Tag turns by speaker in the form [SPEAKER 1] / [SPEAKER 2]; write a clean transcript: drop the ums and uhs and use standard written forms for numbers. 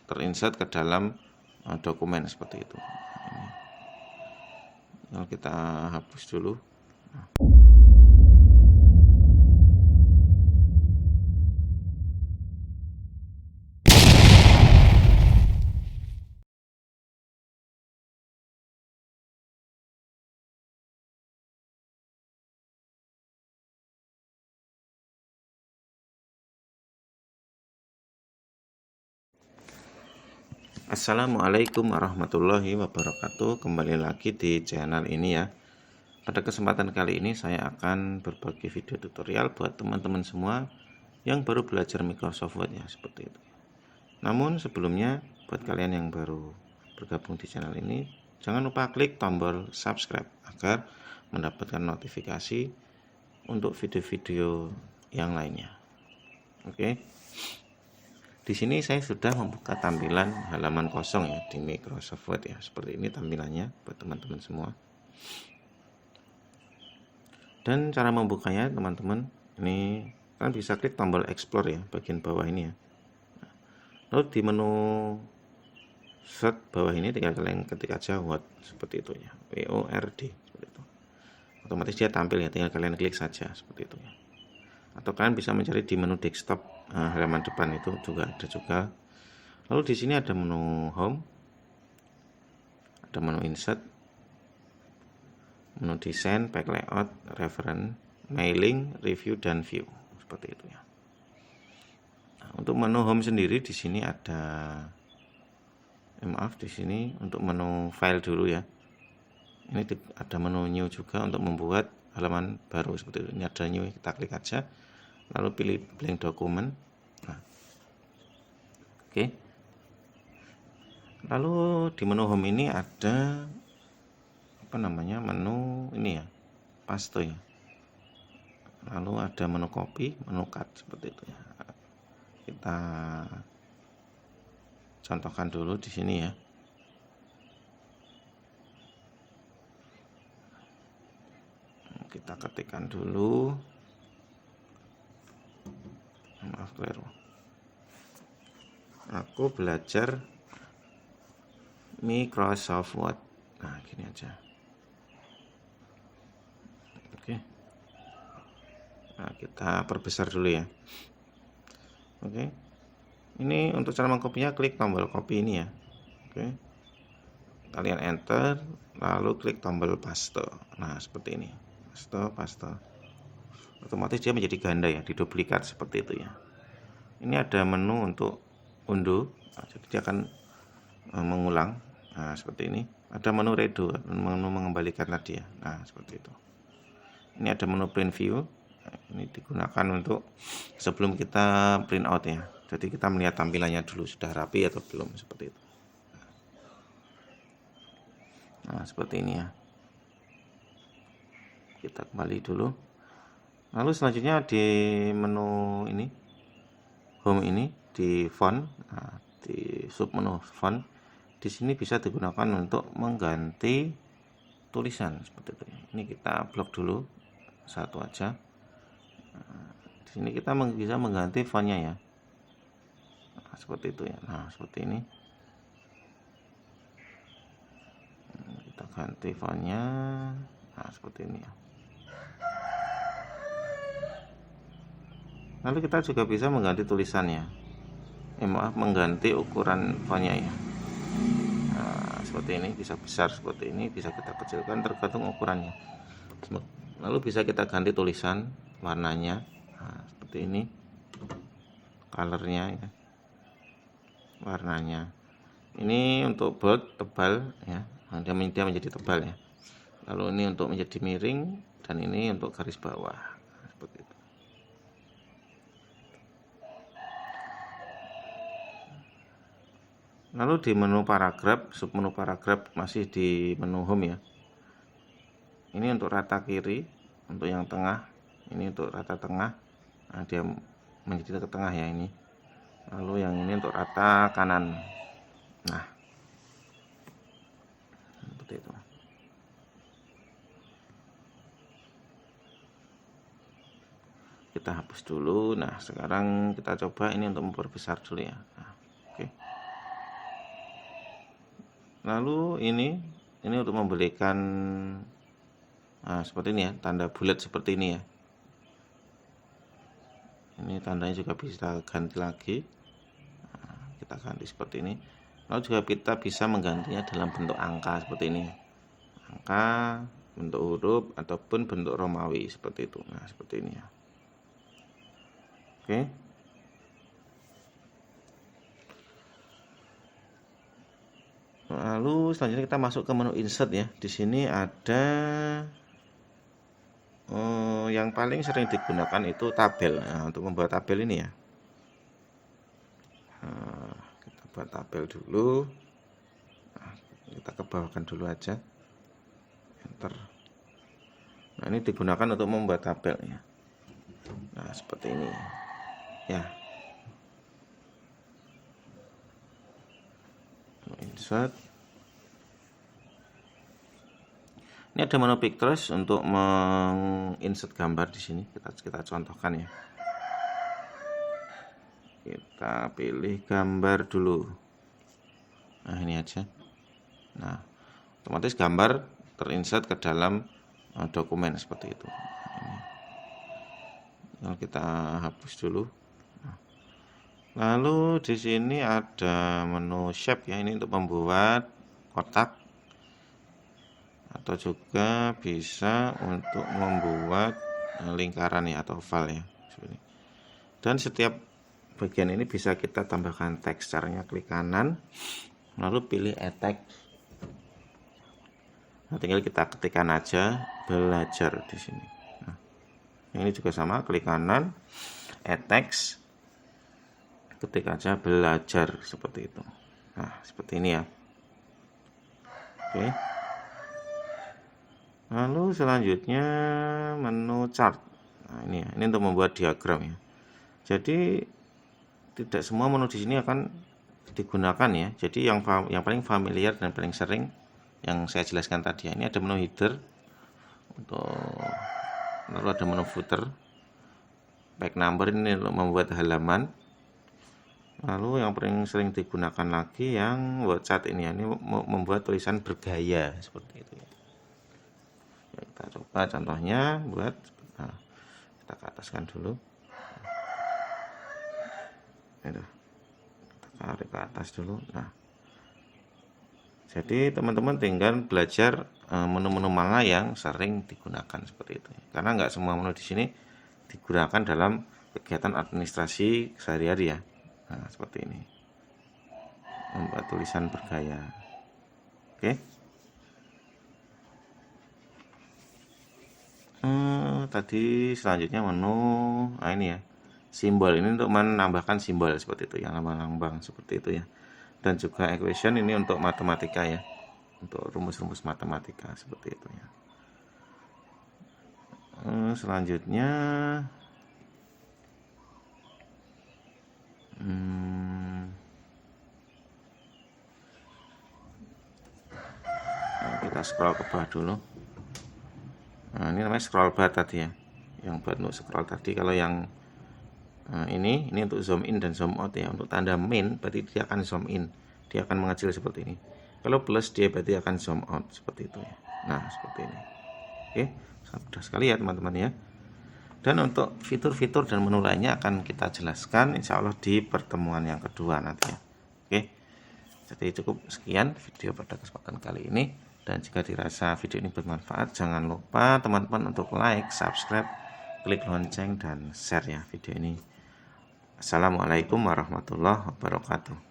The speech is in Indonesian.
[SPEAKER 1] terinsert ke dalam dokumen seperti itu. Ini kita hapus dulu. Assalamualaikum warahmatullahi wabarakatuh. Kembali lagi di channel ini ya. Pada kesempatan kali ini saya akan berbagi video tutorial buat teman-teman semua yang baru belajar Microsoft Word ya, seperti itu. Namun sebelumnya, buat kalian yang baru bergabung di channel ini, jangan lupa klik tombol subscribe agar mendapatkan notifikasi untuk video-video yang lainnya. Oke. Di sini saya sudah membuka tampilan halaman kosong ya di Microsoft Word ya. Seperti ini tampilannya buat teman-teman semua. Dan cara membukanya teman-teman, ini kan bisa klik tombol explore ya, bagian bawah ini ya. Lalu di menu search bawah ini tinggal kalian ketik aja Word seperti itu ya. WORD seperti itu. Otomatis dia tampil ya, tinggal kalian klik saja seperti itu ya. Atau kalian bisa mencari di menu desktop halaman depan itu juga ada juga. Lalu di sini ada menu home, ada menu insert, menu desain, back layout, reference, mailing, review dan view seperti itu ya. Nah, untuk menu home sendiri di sini ada maaf di sini untuk menu file dulu ya. Ini ada menu new juga untuk membuat halaman baru seperti itu. Ini ada new, kita klik aja. Lalu pilih blank document. Nah. Oke. Lalu di menu home ini ada menu ini ya, paste ya. Lalu ada menu copy, menu cut seperti itu ya. Kita contohkan dulu di sini ya. Kita ketikkan dulu. Maaf keliru. Aku belajar Microsoft Word. Nah, gini aja. Oke. Nah, kita perbesar dulu ya. Oke. Ini untuk cara mengkopinya, klik tombol copy ini ya. Oke. Kalian enter, lalu klik tombol paste. Nah, seperti ini. Paste. Otomatis dia menjadi ganda ya, diduplikat seperti itu ya. Ini ada menu untuk undo. Nah, jadi dia akan mengulang. Nah, seperti ini. Ada menu redo, menu mengembalikan tadi ya. Nah, seperti itu. Ini ada menu print view. Nah, ini digunakan untuk sebelum kita print out ya. Jadi kita melihat tampilannya dulu sudah rapi atau belum seperti itu. Nah, seperti ini ya. Kita kembali dulu. Lalu selanjutnya di menu ini, home ini di font, nah, di sub menu font, di sini bisa digunakan untuk mengganti tulisan seperti itu. Ini kita blok dulu satu aja. Nah, di sini kita bisa mengganti fontnya ya. Nah, seperti itu ya. Nah, seperti ini. Kita ganti fontnya. Nah, seperti ini ya. Lalu kita juga bisa mengganti tulisannya. Mengganti ukuran fontnya ya. Nah, seperti ini, bisa besar seperti ini, bisa kita kecilkan tergantung ukurannya. Lalu bisa kita ganti tulisan warnanya. Nah, seperti ini. Colornya ya. Warnanya. Ini untuk bold tebal ya. Nah, dia menjadi tebal ya. Lalu ini untuk menjadi miring dan ini untuk garis bawah. Nah, seperti itu. Lalu di menu paragraf, sub menu paragraf masih di menu home ya. Ini untuk rata kiri, untuk yang tengah, ini untuk rata tengah. Nah, dia menjadi ke tengah ya ini. Lalu yang ini untuk rata kanan. Nah, seperti itu. Kita hapus dulu. Nah, sekarang kita coba ini untuk memperbesar dulu ya. Nah, oke. Lalu ini untuk memberikan seperti ini ya, tanda bulat seperti ini ya. Ini tandanya juga bisa ganti lagi. Kita ganti seperti ini. Lalu juga kita bisa menggantinya dalam bentuk angka seperti ini. Angka, bentuk huruf, ataupun bentuk Romawi seperti itu. Nah, seperti ini ya. Oke. Lalu selanjutnya kita masuk ke menu insert ya. Di sini ada yang paling sering digunakan itu tabel. Nah, untuk membuat tabel ini ya. Kita buat tabel dulu. Nah, kita kebawahkan dulu aja. Enter. Nah, ini digunakan untuk membuat tabel ya. Nah, seperti ini ya. Insert. Ini ada menu pictures untuk menginsert gambar di sini. Kita contohkan ya. Kita pilih gambar dulu. Nah, ini aja. Nah, otomatis gambar terinsert ke dalam dokumen seperti itu. Nah, kita hapus dulu. Lalu di sini ada menu shape ya, ini untuk membuat kotak atau juga bisa untuk membuat lingkaran ya atau oval ya. Dan setiap bagian ini bisa kita tambahkan teks. Caranya klik kanan, lalu pilih add text. Nah, tinggal kita ketikkan aja belajar di sini. Nah, ini juga sama, klik kanan, add text, ketik aja belajar seperti itu. Nah, seperti ini ya. Oke. Lalu selanjutnya menu chart. Nah, ini ya, ini untuk membuat diagram ya. Jadi tidak semua menu di sini akan digunakan ya. Jadi yang paling familiar dan paling sering yang saya jelaskan tadi ya. Ini ada menu header lalu ada menu footer, page number ini untuk membuat halaman. Lalu yang paling sering digunakan lagi yang word chart ini ya. Ini membuat tulisan bergaya seperti itu ya. Kita coba contohnya buat, nah, kita ke ataskan dulu. Itu. Kita tarik ke atas dulu. Nah, jadi teman-teman tinggal belajar menu-menu mana yang sering digunakan seperti itu. Karena nggak semua menu di sini digunakan dalam kegiatan administrasi sehari-hari ya. Nah, seperti ini. Membuat tulisan bergaya. Oke. Tadi selanjutnya menu, nah ini ya, simbol ini untuk menambahkan simbol seperti itu ya, lambang-lambang seperti itu ya. Dan juga equation ini untuk matematika ya, untuk rumus-rumus matematika seperti itu ya. Selanjutnya kita scroll ke bawah dulu. Nah, ini namanya scroll bar tadi ya, yang buat untuk scroll tadi. Kalau yang ini untuk zoom in dan zoom out ya. Untuk tanda min berarti dia akan zoom in, dia akan mengecil seperti ini. Kalau plus dia berarti akan zoom out seperti itu ya. Nah, seperti ini. Oke, sangat mudah sekali ya teman-teman ya. Dan untuk fitur-fitur dan menu lainnya akan kita jelaskan insya Allah di pertemuan yang kedua nanti ya. Oke, jadi cukup sekian video pada kesempatan kali ini. Dan jika dirasa video ini bermanfaat, jangan lupa teman-teman untuk like, subscribe, klik lonceng, dan share ya video ini. Assalamualaikum warahmatullahi wabarakatuh.